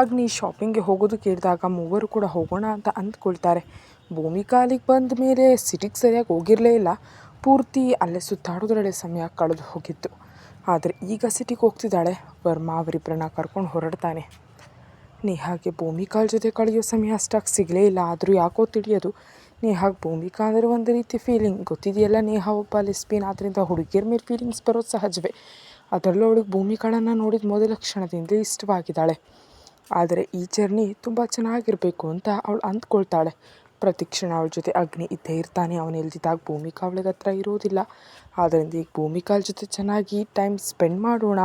ಅಗ್ನಿ ಶಾಪಿಂಗ್ಗೆ ಹೋಗೋದು ಕೇಳಿದಾಗ ಮೂವರು ಕೂಡ ಹೋಗೋಣ ಅಂತ ಅಂದ್ಕೊಳ್ತಾರೆ. ಭೂಮಿಕಾ ಅಲ್ಲಿಗೆ ಬಂದ ಮೇಲೆ ಸಿಟಿಗೆ ಸರಿಯಾಗಿ ಹೋಗಿರಲೇ ಇಲ್ಲ. ಪೂರ್ತಿ ಅಲ್ಲೇ ಸುತ್ತಾಡೋದ್ರಲ್ಲೇ ಸಮಯ ಕಳೆದು ಹೋಗಿತ್ತು. ಆದರೆ ಈಗ ಸಿಟಿಗೆ ಹೋಗ್ತಿದ್ದಾಳೆ. ವರ್ಮಾ ಅವರಿಬ್ಬರನ್ನ ಕರ್ಕೊಂಡು ಹೊರಡ್ತಾನೆ. ನೇಹಾಗೆ ಭೂಮಿಕಾಳ ಜೊತೆ ಕಳೆಯೋ ಸಮಯ ಅಷ್ಟಾಗಿ ಸಿಗಲೇ ಇಲ್ಲ. ಆದರೂ ಯಾಕೋ ತಿಳಿಯೋದು, ನೇಹಾಗೆ ಭೂಮಿಕಾ ಅಂದರೆ ಒಂದು ರೀತಿ ಫೀಲಿಂಗ್. ಗೊತ್ತಿದೆಯಲ್ಲ, ನೇಹಾ ಒಬ್ಬ ಲೆಸ್ಬಿಯನ್, ಆದ್ದರಿಂದ ಹುಡುಗಿಯರ ಮೇಲೆ ಫೀಲಿಂಗ್ಸ್ ಬರೋದು ಸಹಜವೇ. ಅದರಲ್ಲೂ ಅವಳಿಗೆ ಭೂಮಿಕಾಳನ್ನು ನೋಡಿದ ಮೊದಲ ಕ್ಷಣದಿಂದ ಇಷ್ಟವಾಗಿದ್ದಾಳೆ. ಆದರೆ ಈ ಜರ್ನಿ ತುಂಬ ಚೆನ್ನಾಗಿರಬೇಕು ಅಂತ ಅವಳು ಅಂದ್ಕೊಳ್ತಾಳೆ. ಪ್ರತಿ ಕ್ಷಣ ಅವಳ ಜೊತೆ ಅಗ್ನಿ ಇದ್ದೇ ಇರ್ತಾನೆ. ಅವನು ಇಲ್ದಿದ್ದಾಗ ಭೂಮಿಕಾ ಅವಳಿಗೆ ಹತ್ರ ಇರೋದಿಲ್ಲ. ಆದ್ದರಿಂದ ಈಗ ಭೂಮಿಕಾಳ ಜೊತೆ ಚೆನ್ನಾಗಿ ಟೈಮ್ ಸ್ಪೆಂಡ್ ಮಾಡೋಣ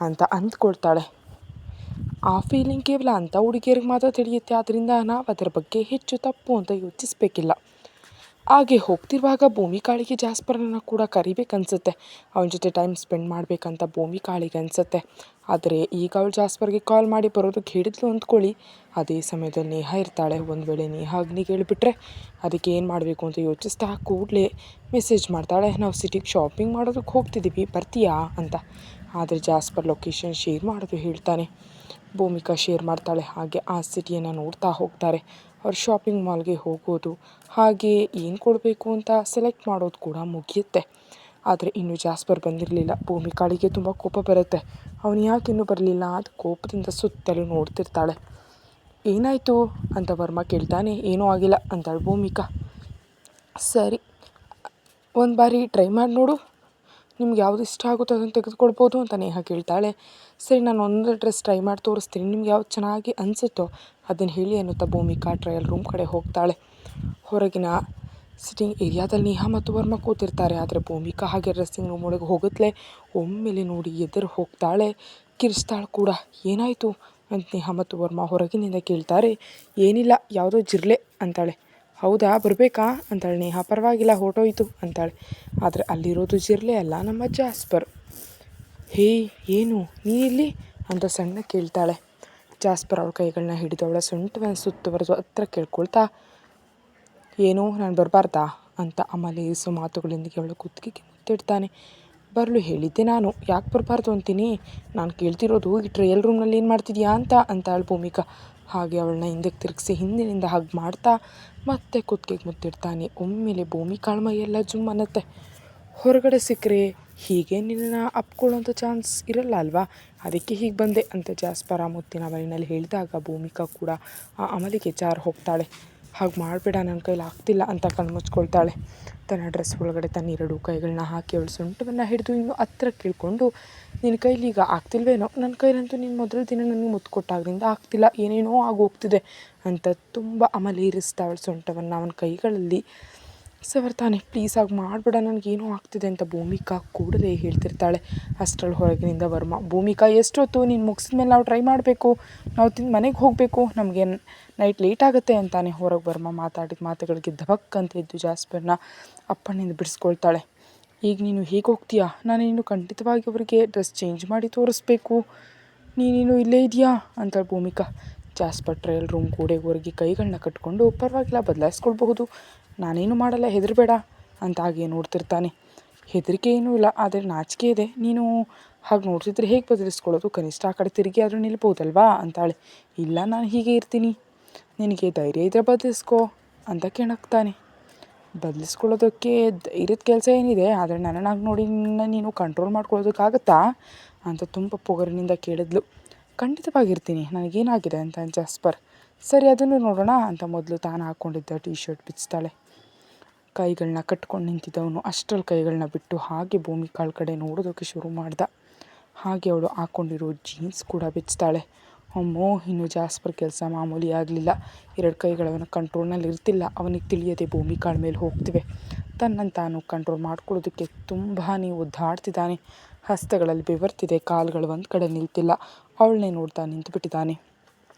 ಅಂತ ಅಂದ್ಕೊಳ್ತಾಳೆ. ಆ ಫೀಲಿಂಗ್ ಕೇವಲ ಅಂಥ ಹುಡುಗಿಯರಿಗೆ ಮಾತ್ರ ತಿಳಿಯುತ್ತೆ. ಆದ್ದರಿಂದ ನಾವು ಅದರ ಬಗ್ಗೆ ಹೆಚ್ಚು ತಪ್ಪು ಅಂತ ಯೋಚಿಸಬೇಕಿಲ್ಲ. ಹಾಗೆ ಹೋಗ್ತಿರುವಾಗ ಭೂಮಿಕಾಳಿಗೆ ಜಾಸ್ಪರನ್ನು ಕೂಡ ಕರಿಬೇಕನ್ಸುತ್ತೆ. ಅವನ ಜೊತೆ ಟೈಮ್ ಸ್ಪೆಂಡ್ ಮಾಡಬೇಕಂತ ಭೂಮಿಕಾಳಿಗೆ ಅನಿಸುತ್ತೆ. ಆದರೆ ಈಗ ಅವಳು ಜಾಸ್ಪರ್ಗೆ ಕಾಲ್ ಮಾಡಿ ಬರೋದಕ್ಕೆ ಹೇಳಿದ್ಲು ಅಂದ್ಕೊಳ್ಳಿ. ಅದೇ ಸಮಯದಲ್ಲಿ ನೇಹಾ ಇರ್ತಾಳೆ. ಒಂದು ವೇಳೆ ನೇಹಾ ಅಗ್ನಿಗೆ ಹೇಳಿಬಿಟ್ರೆ ಅದಕ್ಕೆ ಏನು ಮಾಡಬೇಕು ಅಂತ ಯೋಚಿಸ್ತಾ ಕೂಡಲೇ ಮೆಸೇಜ್ ಮಾಡ್ತಾಳೆ, ನಾವು ಸಿಟಿಗೆ ಶಾಪಿಂಗ್ ಮಾಡೋದಕ್ಕೆ ಹೋಗ್ತಿದ್ದೀವಿ, ಬರ್ತೀಯಾ ಅಂತ. ಆದರೆ ಜಾಸ್ಪರ್ ಲೊಕೇಶನ್ ಶೇರ್ ಮಾಡೋದು ಹೇಳ್ತಾನೆ. ಭೂಮಿಕಾ ಶೇರ್ ಮಾಡ್ತಾಳೆ. ಹಾಗೆ ಆ ಸಿಟಿಯನ್ನು ನೋಡ್ತಾ ಹೋಗ್ತಾರೆ. ಅವ್ರು ಶಾಪಿಂಗ್ ಮಾಲ್ಗೆ ಹೋಗೋದು, ಹಾಗೆ ಏನು ಕೊಡಬೇಕು ಅಂತ ಸೆಲೆಕ್ಟ್ ಮಾಡೋದು ಕೂಡ ಮುಗಿಯುತ್ತೆ. ಆದರೆ ಇನ್ನೂ ಜಾಸ್ಪರ್ ಬಂದಿರಲಿಲ್ಲ. ಭೂಮಿಕಾಳಿಗೆ ತುಂಬ ಕೋಪ ಬರುತ್ತೆ. ಅವನು ಯಾಕೆ ಇನ್ನೂ ಬರಲಿಲ್ಲ ಅದು ಕೋಪದಿಂದ ಸುತ್ತಲೂ ನೋಡ್ತಿರ್ತಾಳೆ. ಏನಾಯಿತು ಅಂತ ವರ್ಮಾ ಕೇಳ್ತಾನೆ. ಏನೂ ಆಗಿಲ್ಲ ಅಂತಾಳೆ ಭೂಮಿಕಾ. ಸರಿ, ಒಂದು ಬಾರಿ ಟ್ರೈ ಮಾಡಿ ನೋಡು, ನಿಮ್ಗೆ ಯಾವುದು ಇಷ್ಟ ಆಗುತ್ತೋ ಅದನ್ನು ತೆಗೆದುಕೊಳ್ಬೋದು ಅಂತ ನೇಹಾ ಕೇಳ್ತಾಳೆ. ಸರಿ, ನಾನು ಒಂದು ಡ್ರೆಸ್ ಟ್ರೈ ಮಾಡಿ ತೋರಿಸ್ತೀನಿ, ನಿಮ್ಗೆ ಯಾವ್ದು ಚೆನ್ನಾಗಿ ಅನಿಸುತ್ತೋ ಅದನ್ನು ಹೇಳಿ ಅನ್ನುತ್ತಾ ಭೂಮಿಕಾ ಟ್ರಯಲ್ ರೂಮ್ ಕಡೆ ಹೋಗ್ತಾಳೆ. ಹೊರಗಿನ ಸಿಟ್ಟಿಂಗ್ ಏರಿಯಾದಲ್ಲಿ ನೇಹಾ ಮತ್ತು ವರ್ಮಾ ಕೂತಿರ್ತಾರೆ. ಆದರೆ ಭೂಮಿಕಾ ಹಾಗೆ ಡ್ರೆಸ್ಸಿಂಗ್ ರೂಮ್ ಒಳಗೆ ಹೋಗುತ್ತಲೇ ಒಮ್ಮೆಲೆ ನೋಡಿ ಎದುರು ಹೋಗ್ತಾಳೆ. ಕಿರಿಸ್ತಾಳೆ ಕೂಡ. ಏನಾಯಿತು ಅಂತ ನೇಹಾ ಮತ್ತು ವರ್ಮಾ ಹೊರಗಿನಿಂದ ಕೇಳ್ತಾರೆ. ಏನಿಲ್ಲ, ಯಾವುದೋ ಜಿರ್ಲೆ ಅಂತಾಳೆ. ಹೌದಾ, ಬರಬೇಕಾ ಅಂತಾಳೆ ನೇಹಾ. ಪರವಾಗಿಲ್ಲ, ಹೊರಟೋಯ್ತು ಅಂತಾಳೆ. ಆದರೆ ಅಲ್ಲಿರೋದು ಜಿರ್ಲೆ ಅಲ್ಲ, ನಮ್ಮ ಜಾಸ್ಪರ್. ಹೇ, ಏನು ನೀನಿಲ್ಲಿ ಅಂತ ಸಣ್ಣ ಕೇಳ್ತಾಳೆ. ಜಾಸ್ಪರ್ ಅವಳ ಕೈಗಳನ್ನ ಹಿಡಿದು ಅವಳ ಸೊಂಟವನ್ನು ಸುತ್ತುವರೆದು ಹತ್ರ ಕೇಳ್ಕೊಳ್ತಾ, ಏನು ನಾನು ಬರಬಾರ್ದಾ ಅಂತ ಅಮಲೇಸು ಮಾತುಗಳೊಂದಿಗೆ ಅವಳ ಕುತ್ತಿಗೆಗೆ ಮುತ್ತಿಡ್ತಾನೆ. ಬರಲು ಹೇಳಿದ್ದೆ ನಾನು, ಯಾಕೆ ಬರಬಾರ್ದು ಅಂತೀನಿ, ನಾನು ಕೇಳ್ತಿರೋದು ಈ ಟ್ರಯಲ್ ರೂಮ್ನಲ್ಲಿ ಏನು ಮಾಡ್ತಿದ್ಯಾ ಅಂತ ಅಂತಾಳು ಭೂಮಿಕಾ. ಹಾಗೆ ಅವಳನ್ನ ಹಿಂದಕ್ಕೆ ತಿರುಗಿಸಿ ಹಿಂದಿನಿಂದ ಹಗ್ ಮಾಡ್ತಾ ಮತ್ತೆ ಕುತ್ತಿಗೆಗೆ ಮುತ್ತಿಡ್ತಾನೆ. ಒಮ್ಮೆಲೆ ಭೂಮಿಕಾಳ ಮೈಯೆಲ್ಲ ಜುಮ್ ಅನ್ನತ್ತೆ. ಹೊರಗಡೆ ಸಿಕ್ಕರೆ ಹೀಗೆ ನಿನ್ನ ಅಪ್ಕೊಳ್ಳೋಂಥ ಚಾನ್ಸ್ ಇರಲ್ಲ ಅಲ್ವಾ, ಅದಕ್ಕೆ ಹೀಗೆ ಬಂದೆ ಅಂತ ಜಾಸ್ಪರ ಮುತ್ತಿನ ಮನೆಯಲ್ಲಿ ಹೇಳಿದಾಗ ಭೂಮಿಕಾ ಕೂಡ ಆ ಅಮಲಿಗೆ ಜಾರು ಹೋಗ್ತಾಳೆ. ಹಾಗೆ ಮಾಡಬೇಡ, ನನ್ನ ಕೈಲಿ ಆಗ್ತಿಲ್ಲ ಅಂತ ಕಣ್ಮುಚ್ಕೊಳ್ತಾಳೆ. ತನ್ನ ಡ್ರೆಸ್ ಒಳಗಡೆ ತನ್ನ ಎರಡು ಕೈಗಳನ್ನ ಹಾಕಿ ಅವಳು ಸೊಂಟವನ್ನು ಹಿಡಿದು ಇನ್ನೂ ಹತ್ರ ಕೇಳಿಕೊಂಡು, ನಿನ್ನ ಕೈಲಿ ಈಗ ಆಗ್ತಿಲ್ವೇನೋ, ನನ್ನ ಕೈಲಂತೂ ನೀನು ಮೊದಲ ದಿನ ನನಗೆ ಮುತ್ತು ಕೊಟ್ಟಾಗಲಿಂದ ಆಗ್ತಿಲ್ಲ, ಏನೇನೋ ಆಗೋಗ್ತಿದೆ ಅಂತ ತುಂಬ ಅಮಲೇರಿಸ್ತಾ ಅವಳ ಸೊಂಟವನ್ನು ಅವನ ಕೈಗಳಲ್ಲಿ ಸವರ್ತಾನೆ. ಪ್ಲೀಸ್ ಆಗಿ ಮಾಡಬೇಡ, ನನಗೇನೋ ಆಗ್ತಿದೆ ಅಂತ ಭೂಮಿಕಾ ಕೂಡಲೇ ಹೇಳ್ತಿರ್ತಾಳೆ. ಅಷ್ಟರಲ್ಲಿ ಹೊರಗಿನಿಂದ ವರ್ಮಾ, ಭೂಮಿಕಾ ಎಷ್ಟೊತ್ತು, ನೀನು ಮುಗಿಸಿದ ಮೇಲೆ ನಾವು ಟ್ರೈ ಮಾಡಬೇಕು, ನಾವು ತಿಂದು ಮನೆಗೆ ಹೋಗಬೇಕು, ನಮಗೆ ನೈಟ್ ಲೇಟ್ ಆಗುತ್ತೆ ಅಂತಾನೆ. ಹೊರಗೆ ವರ್ಮಾ ಮಾತಾಡಿದ ಮಾತುಗಳಿಗೆ ಧಬಕ್ ಅಂತ ಇದ್ದು ಜಾಸ್ಪರ್ನ ಅಪ್ಪನಿಂದ ಬಿಡಿಸ್ಕೊಳ್ತಾಳೆ. ಈಗ ನೀನು ಹೇಗೆ ಹೋಗ್ತೀಯಾ, ನಾನೇನು ಖಂಡಿತವಾಗಿ ಅವರಿಗೆ ಡ್ರೆಸ್ ಚೇಂಜ್ ಮಾಡಿ ತೋರಿಸ್ಬೇಕು, ನೀನೇನು ಇಲ್ಲೇ ಇದೆಯಾ ಅಂತಾಳೆ ಭೂಮಿಕಾ. ಜಾಸ್ಪರ್ ಟ್ರಯಲ್ ರೂಮ್ ಗೋಡೆವರೆಗೆ ಕೈಗಳನ್ನ ಕಟ್ಕೊಂಡು, ಪರವಾಗಿಲ್ಲ ಬದಲಾಯಿಸ್ಕೊಳ್ಬಹುದು, ನಾನೇನು ಮಾಡಲ್ಲ, ಹೆದರಬೇಡ ಅಂತ ಹಾಗೆ ನೋಡ್ತಿರ್ತಾನೆ. ಹೆದರಿಕೆ ಏನೂ ಇಲ್ಲ, ಆದರೆ ನಾಚಿಕೆ ಇದೆ, ನೀನು ಹಾಗೆ ನೋಡ್ತಿದ್ರೆ ಹೇಗೆ ಬದಲಿಸ್ಕೊಳ್ಳೋದು, ಕನಿಷ್ಠ ಆ ಕಡೆ ತಿರುಗಿ ಆದರೂ ನಿಲ್ಬೋದಲ್ವಾ ಅಂತಾಳೆ. ಇಲ್ಲ, ನಾನು ಹೀಗೆ ಇರ್ತೀನಿ, ನಿನಗೆ ಧೈರ್ಯ ಇದ್ದರೆ ಬದಲಿಸ್ಕೋ ಅಂತ ಕೆಣಕ್ತಾನೆ. ಬದಲಿಸ್ಕೊಳ್ಳೋದಕ್ಕೆ ಧೈರ್ಯದ ಕೆಲಸ ಏನಿದೆ, ಆದರೆ ನನ್ನನ್ನಾಗಿ ನೋಡಿ ನೀನು ಕಂಟ್ರೋಲ್ ಮಾಡ್ಕೊಳ್ಳೋದಕ್ಕಾಗತ್ತಾ ಅಂತ ತುಂಬ ಪೊಗರಿನಿಂದ ಕೇಳಿದ್ಲು. ಖಂಡಿತವಾಗಿರ್ತೀನಿ, ನನಗೇನಾಗಿದೆ ಅಂತ ಜಾಸ್ಪರ್. ಸರಿ, ಅದನ್ನು ನೋಡೋಣ ಅಂತ ಮೊದಲು ತಾನು ಹಾಕ್ಕೊಂಡಿದ್ದ ಟೀ ಶರ್ಟ್ ಬಿಚ್ತಾಳೆ. ಕೈಗಳನ್ನ ಕಟ್ಕೊಂಡು ನಿಂತಿದ್ದವನು ಅಷ್ಟರಲ್ಲಿ ಕೈಗಳನ್ನ ಬಿಟ್ಟು ಹಾಗೆ ಭೂಮಿಕಾಳ ಕಡೆ ನೋಡೋದಕ್ಕೆ ಶುರು ಮಾಡ್ದ. ಹಾಗೆ ಅವಳು ಹಾಕ್ಕೊಂಡಿರೋ ಜೀನ್ಸ್ ಕೂಡ ಬಿಚ್ತಾಳೆ. ಅಮ್ಮೋ, ಇನ್ನು ಜಾಸ್ಪರ್ ಕೆಲಸ ಮಾಮೂಲಿ ಆಗಲಿಲ್ಲ. ಎರಡು ಕೈಗಳವನ ಕಂಟ್ರೋಲ್ನಲ್ಲಿ ಇರ್ತಿಲ್ಲ. ಅವನಿಗೆ ತಿಳಿಯದೆ ಭೂಮಿಕಾಳ ಮೇಲೆ ಹೋಗ್ತಿವೆ. ತನ್ನನ್ನು ತಾನು ಕಂಟ್ರೋಲ್ ಮಾಡ್ಕೊಳ್ಳೋದಕ್ಕೆ ತುಂಬಾ ಒದ್ದಾಡ್ತಿದ್ದಾನೆ. ಹಸ್ತಗಳಲ್ಲಿ ಬೆವರ್ತಿದೆ, ಕಾಲುಗಳು ಒಂದು ಕಡೆ ನಿಲ್ತಿಲ್ಲ. ಅವಳನ್ನೇ ನೋಡ್ತಾ ನಿಂತುಬಿಟ್ಟಿದ್ದಾನೆ.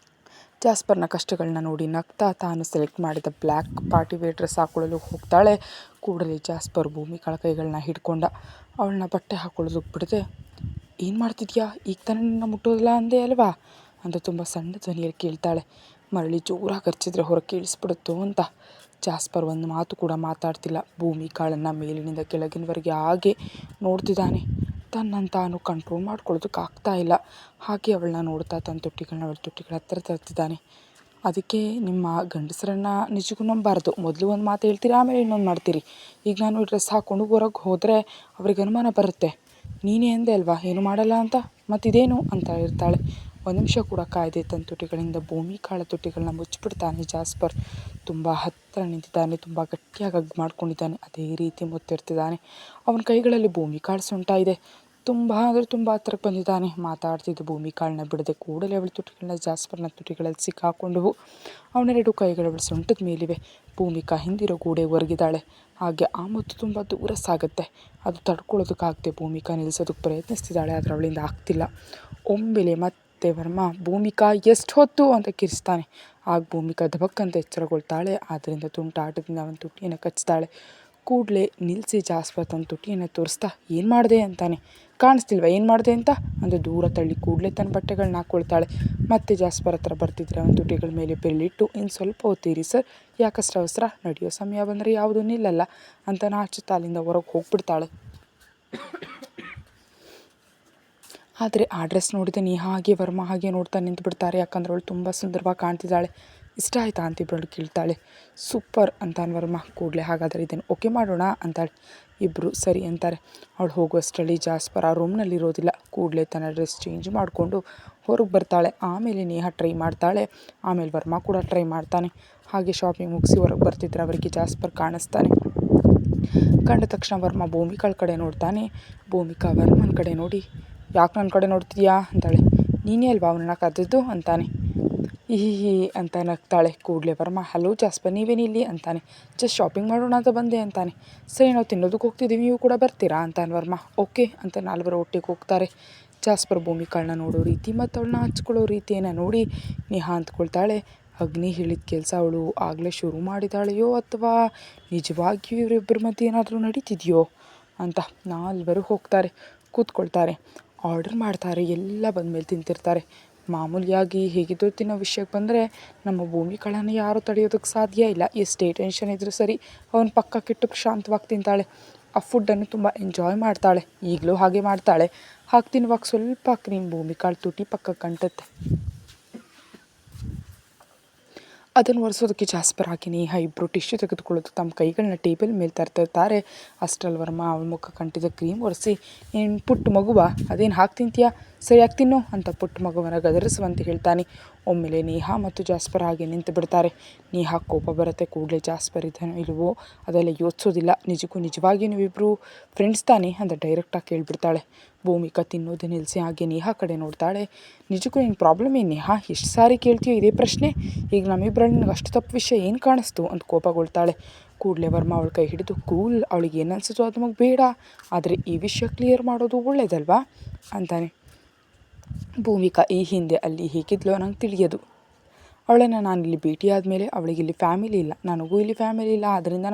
ಜಾಸ್ಪರ್ನ ಕಷ್ಟಗಳನ್ನ ನೋಡಿ ನಗ್ತಾ ತಾನು ಸೆಲೆಕ್ಟ್ ಮಾಡಿದ ಬ್ಲ್ಯಾಕ್ ಪಾರ್ಟಿವೇರ್ ಡ್ರೆಸ್ ಹಾಕ್ಕೊಳ್ಳಲು ಹೋಗ್ತಾಳೆ. ಕೂಡಲೇ ಜಾಸ್ಪರ್ ಭೂಮಿಕಾಳ ಕೈಗಳನ್ನ ಹಿಡ್ಕೊಂಡ. ಅವಳನ್ನ ಬಟ್ಟೆ ಹಾಕ್ಕೊಳ್ಳೋದಕ್ಕೆ ಬಿಡದೆ, ಏನು ಮಾಡ್ತಿದ್ಯಾ, ಈಗ ತಾನೇ ನಿನ್ನ ಮುಟ್ಟೋದಿಲ್ಲ ಅಂದೆ ಅಲ್ವಾ ಅಂತ ತುಂಬ ಸಣ್ಣ ಧ್ವನಿಯಲ್ಲಿ ಕೇಳ್ತಾಳೆ. ಮರಳಿ ಜೋರಾಗಿ ಹರ್ಚಿದ್ರೆ ಹೊರಗೆ ಕೇಳಿಸ್ಬಿಡುತ್ತೋ ಅಂತ. ಜಾಸ್ಪರ್ ಒಂದು ಮಾತು ಕೂಡ ಮಾತಾಡ್ತಿಲ್ಲ. ಭೂಮಿಕಾಳನ್ನು ಮೇಲಿನಿಂದ ಕೆಳಗಿನವರೆಗೆ ಹಾಗೆ ನೋಡ್ತಿದ್ದಾನೆ. ತನ್ನನ್ನು ತಾನು ಕಂಟ್ರೋಲ್ ಮಾಡ್ಕೊಳ್ಳೋದಕ್ಕಾಗ್ತಾ ಇಲ್ಲ. ಹಾಗೆ ಅವಳನ್ನ ನೋಡ್ತಾ ತನ್ನ ತುಟಿಗಳನ್ನ ಅವಳ ತುಟಿಗಳ ಹತ್ರ ತರ್ತಿದ್ದಾನೆ. ಅದಕ್ಕೆ ನಿಮ್ಮ ಗಂಡಸರನ್ನು ನಿಜಕ್ಕೂ ನಂಬಾರ್ದು. ಮೊದಲು ಒಂದು ಮಾತು ಹೇಳ್ತೀರಿ, ಆಮೇಲೆ ಇನ್ನೊಂದು ಮಾಡ್ತೀರಿ. ಈಗ ನಾನು ಡ್ರೆಸ್ ಹಾಕ್ಕೊಂಡು ಹೊರಗೆ ಹೋದರೆ ಅವ್ರಿಗೆ ಅನುಮಾನ ಬರುತ್ತೆ. ನೀನೇ ಅಂದೆ ಅಲ್ವಾ ಏನು ಮಾಡಲ್ಲ ಅಂತ, ಮತ್ತಿದೇನು ಅಂತ ಇರ್ತಾಳೆ. ಒಂದು ನಿಮಿಷ ಕೂಡ ಕಾಯ್ದೆ ತನ್ನ ತುಟಿಗಳಿಂದ ಭೂಮಿಕಾಳ ತುಟಿಗಳನ್ನ ಮುಚ್ಚಿಬಿಡ್ತಾನೆ ಜಾಸ್ಪರ್. ತುಂಬ ಹತ್ತಿರ ನಿಂತಿದ್ದಾನೆ, ತುಂಬ ಗಟ್ಟಿಯಾಗಿ ಹಗ್ ಮಾಡ್ಕೊಂಡಿದ್ದಾನೆ. ಅದೇ ರೀತಿ ಮುತ್ತಿರ್ತಿದ್ದಾನೆ. ಅವನ ಕೈಗಳಲ್ಲಿ ಭೂಮಿಕಾಳು ಸೊಂಟ ಇದೆ. ತುಂಬ ಅಂದರೆ ತುಂಬ ಹತ್ರಕ್ಕೆ ಬಂದಿದ್ದಾನೆ. ಮಾತಾಡ್ತಿದ್ದ ಭೂಮಿಕಾಳನ್ನ ಬಿಡದೆ ಕೂಡಲೇ ಅವಳ ತುಟಿಗಳನ್ನ ಜಾಸ್ಪರ್ನ ತುಟಿಗಳಲ್ಲಿ ಸಿಕ್ಕಾಕೊಂಡವು. ಅವನೆರಡು ಕೈಗಳು ಅವಳ ಸೊಂಟದ ಮೇಲಿವೆ. ಭೂಮಿಕಾ ಹಿಂದಿರೋ ಗೋಡೆ ಹೊರಗಿದ್ದಾಳೆ. ಹಾಗೆ ಆ ಮುತ್ತು ತುಂಬ ದೂರ ಸಾಗುತ್ತೆ. ಅದು ತಡ್ಕೊಳ್ಳೋದಕ್ಕಾಗದೆ ಭೂಮಿಕಾ ನಿಲ್ಲಿಸೋದಕ್ಕೆ ಪ್ರಯತ್ನಿಸ್ತಿದ್ದಾಳೆ, ಆದರೆ ಅವಳಿಂದ ಆಗ್ತಿಲ್ಲ. ಒಮ್ಮೆಲೆ ಮತ್ತೆ ವರ್ಮ ಭೂಮಿಕಾ ಎಷ್ಟು ಹೊತ್ತು ಅಂತ ಕಿರಿಸ್ತಾನೆ. ಆಗ ಭೂಮಿಕಾ ದಬಕ್ಕಂತ ಎಚ್ಚರಗೊಳ್ತಾಳೆ. ಆದ್ದರಿಂದ ತುಂಟಾಟದಿಂದ ಅವನ ತುಟಿಯನ್ನು ಕಚ್ತಾಳೆ. ಕೂಡಲೇ ನಿಲ್ಲಿಸಿ ಜಾಸ್ಪರ್ ತನ್ನ ತುಟಿಯನ್ನು ತೋರಿಸ್ತಾ ಏನು ಮಾಡಿದೆ ಅಂತಾನೆ. ಕಾಣಿಸ್ತಿಲ್ವ ಏನು ಮಾಡಿದೆ ಅಂತ ದೂರ ತಳ್ಳಿ ಕೂಡಲೇ ತನ್ನ ಬಟ್ಟೆಗಳನ್ನ ಹಾಕ್ಕೊಳ್ತಾಳೆ. ಮತ್ತೆ ಜಾಸ್ಪರ್ ಹತ್ರ ಬರ್ತಿದ್ರೆ ಅವನ ತುಟಿಗಳ ಮೇಲೆ ಬೆರಳಿಟ್ಟು ಇನ್ನು ಸ್ವಲ್ಪ ಹೊತ್ತೀರಿ ಸರ್, ಯಾಕಷ್ಟು ಅವಸರ, ನಡೆಯೋ ಸಮಯ ಬಂದರೆ ಯಾವುದೂ ನಿಲ್ಲಲ್ಲ ಅಂತ ನಾಚುತ್ತಾ ಅಲ್ಲಿಂದ ಹೊರಗೆ ಹೋಗ್ಬಿಡ್ತಾಳೆ. ಆದರೆ ಆ ಡ್ರೆಸ್ ನೋಡಿದೆ ಹಾಗೆ ವರ್ಮ ಹಾಗೆ ನೋಡ್ತಾ ನಿಂತು ಬಿಡ್ತಾರೆ. ಯಾಕಂದ್ರೆ ಅವಳು ತುಂಬ ಸುಂದರವಾಗಿ ಕಾಣ್ತಿದ್ದಾಳೆ. ಇಷ್ಟ ಆಯಿತಾ ಅಂತ ಇಬ್ಬರು ಕೇಳ್ತಾಳೆ. ಸೂಪರ್ ಅಂತಾನೆ ವರ್ಮ. ಕೂಡಲೇ ಹಾಗಾದರೆ ಇದನ್ನು ಓಕೆ ಮಾಡೋಣ ಅಂತಾಳೆ. ಇಬ್ಬರು ಸರಿ ಅಂತಾರೆ. ಅವಳು ಹೋಗುವಷ್ಟರಲ್ಲಿ ಜಾಸ್ಪರ್ ಆ ರೂಮ್ನಲ್ಲಿರೋದಿಲ್ಲ. ಕೂಡಲೇ ತನ್ನ ಡ್ರೆಸ್ ಚೇಂಜ್ ಮಾಡಿಕೊಂಡು ಹೊರಗೆ ಬರ್ತಾಳೆ. ಆಮೇಲೆ ನೇಹಾ ಟ್ರೈ ಮಾಡ್ತಾಳೆ. ಆಮೇಲೆ ವರ್ಮ ಕೂಡ ಟ್ರೈ ಮಾಡ್ತಾನೆ. ಹಾಗೆ ಶಾಪಿಂಗ್ ಮುಗಿಸಿ ಹೊರಗೆ ಬರ್ತಿದ್ರೆ ಅವರಿಗೆ ಜಾಸ್ಪರ್ ಕಾಣಿಸ್ತಾನೆ. ಕಂಡ ತಕ್ಷಣ ವರ್ಮ ಭೂಮಿಕಾಳ ಕಡೆ ನೋಡ್ತಾನೆ. ಭೂಮಿಕಾ ವರ್ಮನ ಕಡೆ ನೋಡಿ, ಯಾಕೆ ನನ್ನ ಕಡೆ ನೋಡ್ತಿದ್ಯಾ ಅಂತಾಳೆ. ನೀನೇ ಅಲ್ವಾ ಅವನನ್ನ ಕರೆದಿದ್ದು ಅಂತಾನೆ. ಈ ಅಂತ ನಗ್ತಾಳೆ. ಕೂಡಲೇ ವರ್ಮ ಹಲೋ ಜಾಸ್ಪರ್ ನೀವೇನಿಲ್ಲಿ ಅಂತಾನೆ. ಜಸ್ಟ್ ಶಾಪಿಂಗ್ ಮಾಡೋಣ ಅಂತ ಬಂದೆ ಅಂತಾನೆ. ಸರಿ ನಾವು ತಿನ್ನೋದಕ್ಕೆ ಹೋಗ್ತಿದ್ದೀವಿ, ನೀವು ಕೂಡ ಬರ್ತೀರಾ ಅಂತಾನೆ ವರ್ಮ. ಓಕೆ ಅಂತ ನಾಲ್ವರು ಒಟ್ಟಿಗೆ ಹೋಗ್ತಾರೆ. ಜಾಸ್ಪರ್ ಭೂಮಿಕಾಳನ್ನ ನೋಡೋ ರೀತಿ ಮತ್ತು ಅವಳನ್ನ ಹಚ್ಕೊಳ್ಳೋ ರೀತಿಯನ್ನು ನೋಡಿ ನೇಹಾ ಅಂದ್ಕೊಳ್ತಾಳೆ, ಅಗ್ನಿ ಹೇಳಿದ ಕೆಲಸ ಅವಳು ಆಗಲೇ ಶುರು ಮಾಡಿದಾಳೆಯೋ ಅಥವಾ ನಿಜವಾಗಿಯೂ ಇವರಿಬ್ಬರ ಮಧ್ಯೆ ಏನಾದರೂ ನಡೀತಿದೆಯೋ ಅಂತ. ನಾಲ್ವರು ಹೋಗ್ತಾರೆ, ಕೂತ್ಕೊಳ್ತಾರೆ, ಆರ್ಡರ್ ಮಾಡ್ತಾರೆ. ಎಲ್ಲ ಬಂದಮೇಲೆ ತಿಂತಿರ್ತಾರೆ. ಮಾಮೂಲಿಯಾಗಿ ಹೇಗಿದ್ದರೂ ತಿನ್ನೋ ವಿಷಯಕ್ಕೆ ಬಂದರೆ ನಮ್ಮ ಭೂಮಿಕಾಳನ್ನು ಯಾರೂ ತಡೆಯೋದಕ್ಕೆ ಸಾಧ್ಯ ಇಲ್ಲ. ಎಷ್ಟೇ ಟೆನ್ಷನ್ ಇದ್ದರೂ ಸರಿ ಅವನ ಪಕ್ಕಕ್ಕಿಟ್ಟು ಶಾಂತವಾಗಿ ತಿಂತಾಳೆ. ಆ ಫುಡ್ಡನ್ನು ತುಂಬ ಎಂಜಾಯ್ ಮಾಡ್ತಾಳೆ. ಈಗಲೂ ಹಾಗೆ ಮಾಡ್ತಾಳೆ. ಹಾಗೆ ತಿನ್ನುವಾಗ ಸ್ವಲ್ಪ ನಿಮ್ಮ ಭೂಮಿಕಾಳು ತುಟಿ ಪಕ್ಕಕ್ಕೆ ಅಂಟುತ್ತೆ. ಅದನ್ನು ಒರೆಸೋದಕ್ಕೆ ಜಾಸ್ಪರ್ ಹಾಕಿ ನೇಹಾ ಇಬ್ಬರು ಟಿಶ್ಯೂ ತೆಗೆದುಕೊಳ್ಳೋದು ತಮ್ಮ ಕೈಗಳನ್ನ ಟೇಬಲ್ ಮೇಲೆ ತರ್ತಿರ್ತಾರೆ. ಅಷ್ಟರಲ್ಲಿ ವರ್ಮ ಅವಳ ಮುಖ ಕಂಟಿದ ಕ್ರೀಮ್ ಒರೆಸಿ, ಏನು ಪುಟ್ಟ ಮಗುವ ಅದೇನು ಹಾಕಿ ತಿಂತೀಯಾ, ಸರಿಯಾಗಿ ತಿನ್ನು ಅಂತ ಪುಟ್ಟ ಮಗುವನ್ನು ಗದರಿಸುವಂತೆ ಹೇಳ್ತಾನೆ. ಒಮ್ಮೆಲೆ ನೇಹಾ ಮತ್ತು ಜಾಸ್ಪರ್ ಹಾಗೆ ನಿಂತು ಬಿಡ್ತಾರೆ. ನೇಹಾ ಕೋಪ ಬರುತ್ತೆ. ಕೂಡಲೇ ಜಾಸ್ಪರ್ ಇದನ್ನು ಇಲ್ವೋ ಅದೆಲ್ಲ ಯೋಚಿಸೋದಿಲ್ಲ, ನಿಜವಾಗಿಯೂ ನೀವಿಬ್ಬರು ಫ್ರೆಂಡ್ಸ್ ತಾನೇ ಅಂತ ಡೈರೆಕ್ಟಾಗಿ ಕೇಳಿಬಿಡ್ತಾಳೆ. ಭೂಮಿಕಾ ತಿನ್ನೋದು ನಿಲ್ಲಿಸಿ ಹಾಗೆ ನೇಹಾ ಕಡೆ ನೋಡ್ತಾಳೆ. ನಿಜಕ್ಕೂ ನಿನ್ನ ಪ್ರಾಬ್ಲಮ್ ಏನು ನೇಹಾ, ಎಷ್ಟು ಸಾರಿ ಕೇಳ್ತೀಯೋ ಇದೇ ಪ್ರಶ್ನೆ, ಈಗ ನಮ್ಮಿಬ್ಬರಲ್ಲಿ ನಿನಗೆ ಅಷ್ಟು ತಪ್ಪು ವಿಷಯ ಏನು ಕಾಣಿಸ್ತು ಅಂತ ಕೋಪಗೊಳ್ತಾಳೆ. ಕೂಡಲೇ ವರ್ಮ ಅವಳ ಕೈ ಹಿಡಿದು ಕೂಲ್, ಅವಳಿಗೆ ಏನು ಅನಿಸುತ್ತೋ ಅದು ನಮಗೆ ಬೇಡ, ಆದರೆ ಈ ವಿಷಯ ಕ್ಲಿಯರ್ ಮಾಡೋದು ಒಳ್ಳೇದಲ್ವಾ ಅಂತಾನೆ. ಭೂಮಿಕಾ ಈ ಹಿಂದೆ ಅಲ್ಲಿ ಹೇಗಿದ್ಲೋ ನಂಗೆ ತಿಳಿಯೋದು. ಅವಳನ್ನು ನಾನಿಲ್ಲಿ ಭೇಟಿಯಾದ ಮೇಲೆ ಅವಳಿಗೆ ಇಲ್ಲಿ ಫ್ಯಾಮಿಲಿ ಇಲ್ಲ, ನನಗೂ ಇಲ್ಲಿ ಫ್ಯಾಮಿಲಿ ಇಲ್ಲ, ಆದ್ದರಿಂದ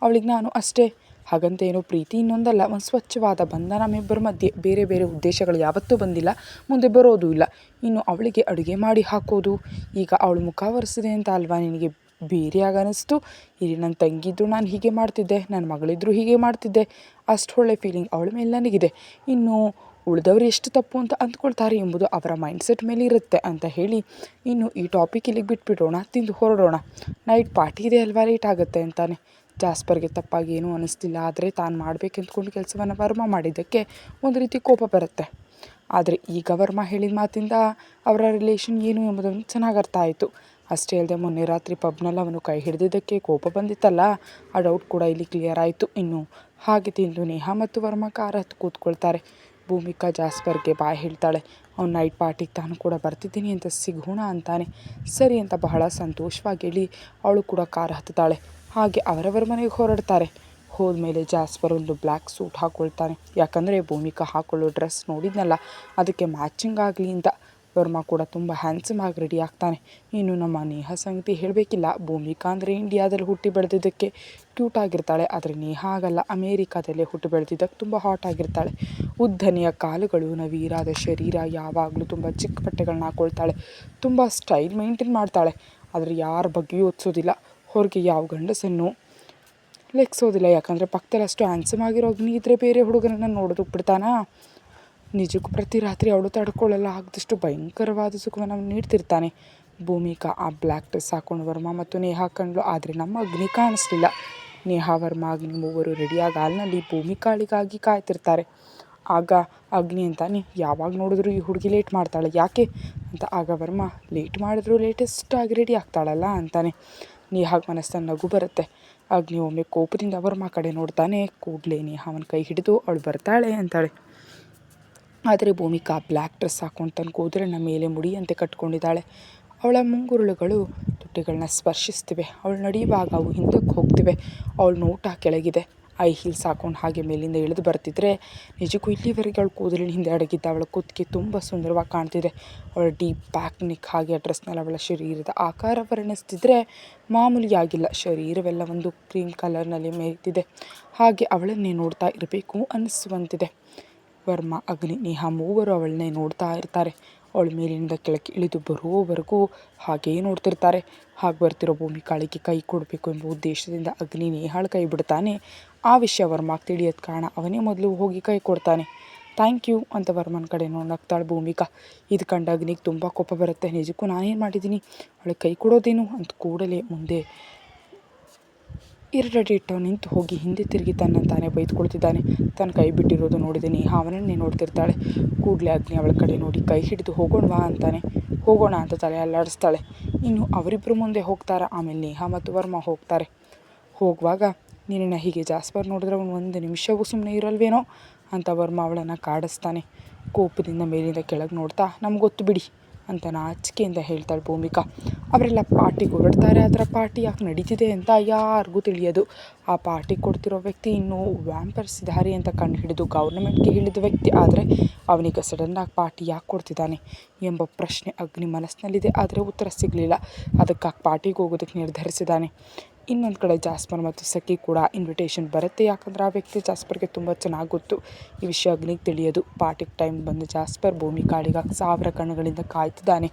ಅವಳಿಗೆ ನಾನು ಅಷ್ಟೇ. ಹಾಗಂತ ಏನೋ ಪ್ರೀತಿ ಇನ್ನೊಂದಲ್ಲ, ಒಂದು ಸ್ವಚ್ಛವಾದ ಬಂಧ ನಮ್ಮಿಬ್ಬರ ಮಧ್ಯೆ. ಬೇರೆ ಬೇರೆ ಉದ್ದೇಶಗಳು ಯಾವತ್ತೂ ಬಂದಿಲ್ಲ, ಮುಂದೆ ಬರೋದು ಇಲ್ಲ. ಇನ್ನು ಅವಳಿಗೆ ಅಡುಗೆ ಮಾಡಿ ಹಾಕೋದು, ಈಗ ಅವಳು ಮುಖ ಒರೆಸಿದೆ ಅಂತ ಅಲ್ವಾ ನಿನಗೆ ಬೇರೆಯಾಗಿ ಅನ್ನಿಸ್ತು. ಇಲ್ಲಿ ನನ್ನ ತಂಗಿದ್ರು ನಾನು ಹೀಗೆ ಮಾಡ್ತಿದ್ದೆ, ನನ್ನ ಮಗಳಿದ್ರು ಹೀಗೆ ಮಾಡ್ತಿದ್ದೆ, ಅಷ್ಟು ಒಳ್ಳೆ ಫೀಲಿಂಗ್ ಅವಳ ಮೇಲೆ ನನಗಿದೆ. ಇನ್ನು ಉಳಿದವರು ಎಷ್ಟು ತಪ್ಪು ಅಂತ ಅಂದ್ಕೊಳ್ತಾರೆ ಎಂಬುದು ಅವರ ಮೈಂಡ್ಸೆಟ್ ಮೇಲೆ ಇರುತ್ತೆ ಅಂತ ಹೇಳಿ, ಇನ್ನು ಈ ಟಾಪಿಕ್ ಇಲ್ಲಿಗೆ ಬಿಟ್ಬಿಡೋಣ, ತಿಂದು ಹೊರಡೋಣ, ನೈಟ್ ಪಾರ್ಟಿ ಇದೆ ಅಲ್ವಾ, ಲೇಟ್ ಆಗುತ್ತೆ ಅಂತಾನೆ. ಜಾಸ್ಪರ್ಗೆ ತಪ್ಪಾಗಿ ಏನೂ ಅನ್ನಿಸ್ತಿಲ್ಲ, ಆದರೆ ತಾನು ಮಾಡಬೇಕೆಂದ್ಕೊಂಡು ಕೆಲಸವನ್ನು ವರ್ಮ ಮಾಡಿದ್ದಕ್ಕೆ ಒಂದು ರೀತಿ ಕೋಪ ಬರುತ್ತೆ. ಆದರೆ ಈಗ ವರ್ಮ ಹೇಳಿದ ಮಾತಿಂದ ಅವರ ರಿಲೇಷನ್ ಏನು ಎಂಬುದನ್ನು ಚೆನ್ನಾಗಿ ಅರ್ಥ ಆಯಿತು. ಅಷ್ಟೇ ಅಲ್ಲದೆ ಮೊನ್ನೆ ರಾತ್ರಿ ಪಬ್ನಲ್ಲಿ ಅವನು ಕೈ ಹಿಡಿದಿದ್ದಕ್ಕೆ ಕೋಪ ಬಂದಿತ್ತಲ್ಲ, ಆ ಡೌಟ್ ಕೂಡ ಇಲ್ಲಿ ಕ್ಲಿಯರ್ ಆಯಿತು. ಇನ್ನು ಹಾಗೆ ತಿಂದು ನೇಹಾ ಮತ್ತು ವರ್ಮ ಕಾರ್ ಹತ್ತು ಕೂತ್ಕೊಳ್ತಾರೆ. ಭೂಮಿಕಾ ಜಾಸ್ಪರ್ಗೆ ಬಾಯ್ ಹೇಳ್ತಾಳೆ. ಅವ್ನು ನೈಟ್ ಪಾರ್ಟಿಗೆ ತಾನು ಕೂಡ ಬರ್ತಿದ್ದೀನಿ ಅಂತ ಸಿಗೋಣ ಅಂತಾನೆ. ಸರಿ ಅಂತ ಬಹಳ ಸಂತೋಷವಾಗಿ ಹೇಳಿ ಅವಳು ಕೂಡ ಕಾರ್ ಹತ್ತುತ್ತಾಳೆ. ಹಾಗೆ ಅವರವರ ಮನೆಗೆ ಹೊರಡ್ತಾರೆ. ಹೋದ್ಮೇಲೆ ಜಾಸ್ಪರ್ ಒಂದು ಬ್ಲ್ಯಾಕ್ ಸೂಟ್ ಹಾಕ್ಕೊಳ್ತಾನೆ. ಯಾಕಂದರೆ ಭೂಮಿಕಾ ಹಾಕ್ಕೊಳ್ಳೋ ಡ್ರೆಸ್ ನೋಡಿದ್ನಲ್ಲ, ಅದಕ್ಕೆ ಮ್ಯಾಚಿಂಗ್ ಆಗಲಿ ಅಂತ. ವರ್ಮ ಕೂಡ ತುಂಬ ಹ್ಯಾಂಡ್ಸಮ್ ಆಗಿ ರೆಡಿ ಆಗ್ತಾನೆ. ಇನ್ನು ನಮ್ಮ ನೇಹಾ ಸಂಗತಿ ಹೇಳಬೇಕಿಲ್ಲ. ಭೂಮಿಕಾ ಅಂದರೆ ಇಂಡಿಯಾದಲ್ಲಿ ಹುಟ್ಟಿ ಬೆಳೆದಿದ್ದಕ್ಕೆ ಕ್ಯೂಟ್ ಆಗಿರ್ತಾಳೆ, ಆದರೆ ನೇಹಾ ಆಗಲ್ಲ, ಅಮೇರಿಕಾದಲ್ಲೇ ಹುಟ್ಟಿ ಬೆಳೆದಿದ್ದಕ್ಕೆ ತುಂಬ ಹಾಟ್ ಆಗಿರ್ತಾಳೆ. ಉದ್ದನೆಯ ಕಾಲುಗಳು, ನವಿರಾದ ಶರೀರ, ಯಾವಾಗಲೂ ತುಂಬ ಚಿಕ್ಕ ಬಟ್ಟೆಗಳನ್ನ ಹಾಕ್ಕೊಳ್ತಾಳೆ, ತುಂಬ ಸ್ಟೈಲ್ ಮೇಂಟೈನ್ ಮಾಡ್ತಾಳೆ. ಆದರೆ ಯಾರ ಬಗ್ಗೆಯೂ ಓದಿಸೋದಿಲ್ಲ. ಹೊರಗೆ ಯಾವ ಗಂಡಸನ್ನು ಲೆಕ್ಸೋದಿಲ್ಲ. ಯಾಕಂದರೆ ಪಕ್ಕದಲ್ಲಿ ಅಷ್ಟು ಹ್ಯಾಂಡ್ಸಮ್ ಆಗಿರೋ ಅಗ್ನಿ ಇದ್ದರೆ ಬೇರೆ ಹುಡುಗನನ್ನು ನೋಡೋದಕ್ಕೆ ಬಿಡ್ತಾನಾ? ನಿಜಕ್ಕೂ ಪ್ರತಿ ರಾತ್ರಿ ಅವಳು ತಡ್ಕೊಳ್ಳಲ್ಲ ಆಗದಷ್ಟು ಭಯಂಕರವಾದ ಸುಖವನ್ನು ನೀಡ್ತಿರ್ತಾನೆ. ಭೂಮಿಕಾ ಆ ಬ್ಲ್ಯಾಕ್ ಡ್ರೆಸ್ ಹಾಕೊಂಡು ವರ್ಮಾ ಮತ್ತು ನೇಹಾ ಕಂಡ್ಲು. ಆದರೆ ನಮ್ಮ ಅಗ್ನಿ ಕಾಣಿಸ್ಲಿಲ್ಲ. ನೇಹಾ, ವರ್ಮಾ, ಅಗ್ನಿ ಮೂವರು ರೆಡಿಯಾಗಿ ಹಾಲ್ನಲ್ಲಿ ಭೂಮಿಕಾಳಿಗಾಗಿ ಕಾಯ್ತಿರ್ತಾರೆ. ಆಗ ಅಗ್ನಿ ಅಂತಾನೆ, ಯಾವಾಗ ನೋಡಿದ್ರು ಈ ಹುಡುಗಿ ಲೇಟ್ ಮಾಡ್ತಾಳೆ ಯಾಕೆ ಅಂತ. ಆಗ ವರ್ಮಾ, ಲೇಟ್ ಮಾಡಿದ್ರು ಲೇಟೆಸ್ಟಾಗಿ ರೆಡಿ ಆಗ್ತಾಳಲ್ಲ ಅಂತಾನೆ. ನೇಹಾಗೆ ಮನಸ್ಸನ್ನು ನಗು ಬರುತ್ತೆ. ಅಗ್ನಿ ಒಮ್ಮೆ ಕೋಪದಿಂದ ವರ್ಮಾ ಕಡೆ ನೋಡ್ತಾನೆ. ಕೂಡಲೇ ನೇಹಾವನ ಕೈ ಹಿಡಿದು ಅವಳು ಬರ್ತಾಳೆ ಅಂತಾಳೆ. ಆದರೆ ಭೂಮಿಕಾ ಬ್ಲ್ಯಾಕ್ ಡ್ರೆಸ್ ಹಾಕೊಂಡು ತನ್ನ ಕೂದಲನ್ನ ಮೇಲೆ ಮುಡಿಯಂತೆ ಕಟ್ಕೊಂಡಿದ್ದಾಳೆ. ಅವಳ ಮುಂಗುರುಳುಗಳು ತುಟಿಗಳನ್ನ ಸ್ಪರ್ಶಿಸ್ತಿವೆ. ಅವಳು ನಡೆಯುವಾಗ ಅವು ಹಿಂದಕ್ಕೆ ಹೋಗ್ತಿವೆ. ಅವಳ ನೋಟ ಕೆಳಗಿದೆ. ಐ ಹೀಲ್ಸ್ ಹಾಕೊಂಡು ಹಾಗೆ ಮೇಲಿಂದ ಇಳಿದು ಬರ್ತಿದ್ರೆ ನಿಜಕ್ಕೂ ಇಲ್ಲಿವರೆಗೆ ಅವಳು ಕೂದಲಿನ ಹಿಂದೆ ಅಡಗಿದ್ದ ಅವಳ ಕುತ್ತಿಗೆ ತುಂಬ ಸುಂದರವಾಗಿ ಕಾಣ್ತಿದೆ. ಅವಳ ಡೀಪ್ ಬ್ಯಾಕ್ ನೆಕ್ ಹಾಗೆ ಆ ಡ್ರೆಸ್ನಲ್ಲಿ ಅವಳ ಶರೀರದ ಆಕಾರ ವರ್ಣಿಸ್ತಿದ್ರೆ ಮಾಮೂಲಿಯಾಗಿಲ್ಲ. ಶರೀರವೆಲ್ಲ ಒಂದು ಕ್ರೀಮ್ ಕಲರ್ನಲ್ಲಿ ಮೇಯ್ತಿದೆ. ಹಾಗೆ ಅವಳನ್ನೇ ನೋಡ್ತಾ ಇರಬೇಕು ಅನ್ನಿಸುವಂತಿದೆ. ವರ್ಮಾ, ಅಗ್ನಿ, ನೇಹಾ ಮೂವರು ಅವಳನ್ನೇ ನೋಡ್ತಾ ಇರ್ತಾರೆ. ಅವಳ ಮೇಲಿನಿಂದ ಕೆಳಕ್ಕೆ ಇಳಿದು ಬರುವವರೆಗೂ ಹಾಗೇ ನೋಡ್ತಿರ್ತಾರೆ. ಹಾಗೆ ಬರ್ತಿರೋ ಭೂಮಿಕಾಳಿಗೆ ಕೈ ಕೊಡಬೇಕು ಎಂಬ ಉದ್ದೇಶದಿಂದ ಅಗ್ನಿ ನೇಹಾಳ ಕೈ ಬಿಡ್ತಾನೆ. ಆ ವಿಷಯ ವರ್ಮಾಗೆ ತಿಳಿಯೋದು ಕಾರಣ ಅವನೇ ಮೊದಲು ಹೋಗಿ ಕೈ ಕೊಡ್ತಾನೆ. ಥ್ಯಾಂಕ್ ಯು ಅಂತ ವರ್ಮನ ಕಡೆ ನಗ್ತಾಳೆ ಭೂಮಿಕಾ. ಇದು ಕಂಡ ಅಗ್ನಿಗೆ ತುಂಬ ಕೋಪ ಬರುತ್ತೆ. ನಿಜಕ್ಕೂ ನಾನೇನು ಮಾಡಿದ್ದೀನಿ, ಅವಳಿಗೆ ಕೈ ಕೊಡೋದೇನು ಅಂತ ಕೂಡಲೇ ಮುಂದೆ ಇಟ್ಟು ನಿಂತು ಹೋಗಿ ಹಿಂದೆ ತಿರುಗಿ ತಾನೇ ಬೈದ್ಕೊಳ್ತಿದ್ದಾನೆ. ತನ್ನ ಕೈ ಬಿಟ್ಟಿರೋದು ನೋಡಿದೆ ನೇಹಾ ಅವನನ್ನೇ ನೋಡ್ತಿರ್ತಾಳೆ. ಕೂಡಲೇ ಅಗ್ನಿ ಅವಳ ಕಡೆ ನೋಡಿ ಕೈ ಹಿಡಿದು ಹೋಗೋಣವಾ ಅಂತಾನೆ. ಹೋಗೋಣ ಅಂತ ತಲೆ ಅಲ್ಲಾಡಿಸ್ತಾಳೆ. ಇನ್ನು ಅವರಿಬ್ಬರು ಮುಂದೆ ಹೋಗ್ತಾರೆ. ಆಮೇಲೆ ನೇಹಾ ಮತ್ತು ವರ್ಮಾ ಹೋಗ್ತಾರೆ. ಹೋಗುವಾಗ, ನಿನ್ನ ಹೀಗೆ ಜಾಸ್ಪರ್ ನೋಡಿದ್ರೆ ಅವನು ಒಂದು ನಿಮಿಷವೂ ಸುಮ್ಮನೆ ಇರಲ್ವೇನೋ ಅಂತ ವರ್ಮಾ ಅವಳನ್ನು ಕಾಡಿಸ್ತಾನೆ. ಕೋಪದಿಂದ ಮೇಲಿಂದ ಕೆಳಗೆ ನೋಡ್ತಾ, ನಮ್ಗೆ ಗೊತ್ತು ಬಿಡಿ ಅಂತ ನಾಚಿಕೆಯಿಂದ ಹೇಳ್ತಾಳೆ ಭೂಮಿಕಾ. ಅವರೆಲ್ಲ ಪಾರ್ಟಿಗೆ ಹೊರಡ್ತಾರೆ. ಅದರ ಪಾರ್ಟಿ ಯಾಕೆ ನಡೀತಿದೆ ಅಂತ ಯಾರಿಗೂ ತಿಳಿಯೋದು. ಆ ಪಾರ್ಟಿ ಕೊಡ್ತಿರೋ ವ್ಯಕ್ತಿ ಇನ್ನೂ ವ್ಯಾಂಪರ್ಸ್ ಧಾರಿ ಅಂತ ಕಂಡು ಹಿಡಿದು ಗೌರ್ನಮೆಂಟ್ಗೆ ಹೇಳಿದ ವ್ಯಕ್ತಿ. ಆದರೆ ಅವನಿಗೆ ಸಡನ್ನಾಗಿ ಪಾರ್ಟಿ ಯಾಕೆ ಕೊಡ್ತಿದ್ದಾನೆ ಎಂಬ ಪ್ರಶ್ನೆ ಅಗ್ನಿ ಮನಸ್ಸಿನಲ್ಲಿದೆ. ಆದರೆ ಉತ್ತರ ಸಿಗಲಿಲ್ಲ. ಅದಕ್ಕಾಗಿ ಪಾರ್ಟಿಗೆ ಹೋಗೋದಕ್ಕೆ ನಿರ್ಧರಿಸಿದ್ದಾನೆ. ಇನ್ನೊಂದು ಕಡೆ ಜಾಸ್ಪರ್ ಮತ್ತು ಸಖಿ ಕೂಡ ಇನ್ವಿಟೇಷನ್ ಬರುತ್ತೆ. ಯಾಕಂದರೆ ಆ ವ್ಯಕ್ತಿ ಜಾಸ್ಪರ್ಗೆ ತುಂಬ ಚೆನ್ನಾಗಿ ಗೊತ್ತು. ಈ ವಿಷಯ ಅಗ್ನಿಗೆ ತಿಳಿಯೋದು. ಪಾರ್ಟಿಗೆ ಟೈಮ್ ಬಂದು ಜಾಸ್ಪರ್ ಭೂಮಿಕಾಳಿಗಾಗಿ 1000 ಕಣ್ಣುಗಳಿಂದ ಕಾಯ್ತಿದ್ದಾನೆ.